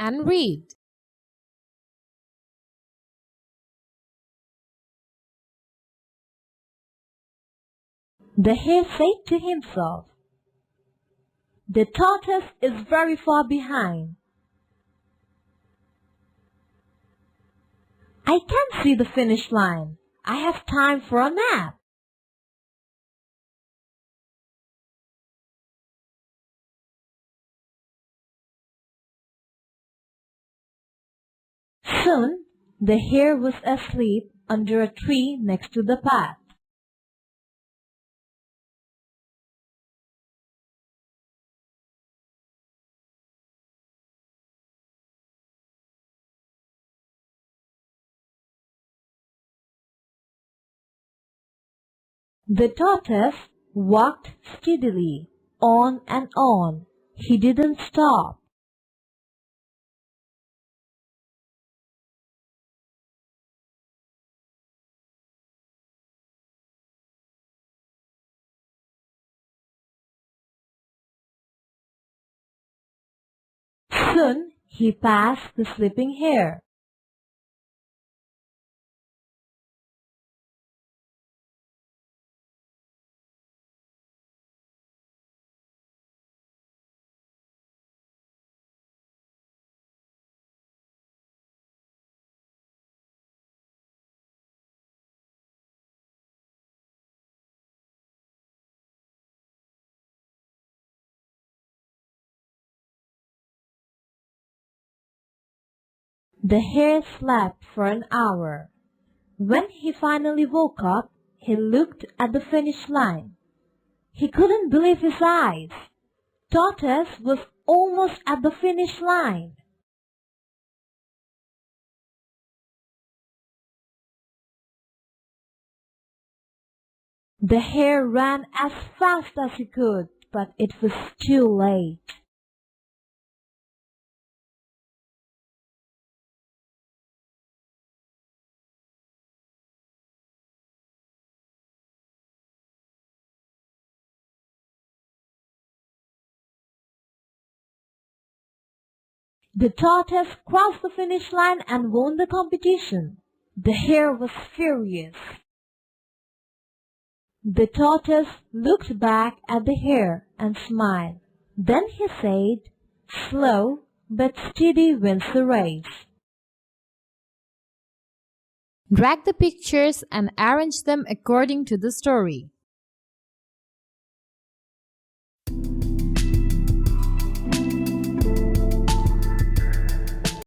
and read. The hare said to himself, "The tortoise is very far behind. I can't see the finish line. I have time for a nap." Soon, the hare was asleep under a tree next to the path. The tortoise walked steadily on and on. He didn't stop. Soon he passed the sleeping hare. The hare slept for an hour. When he finally woke up, he looked at the finish line. He couldn't believe his eyes. Tortoise was almost at the finish line. The hare ran as fast as he could, but it was too late. The tortoise crossed the finish line and won the competition. The hare was furious. The tortoise looked back at the hare and smiled. Then he said, "Slow but steady wins the race." Drag the pictures and arrange them according to the story.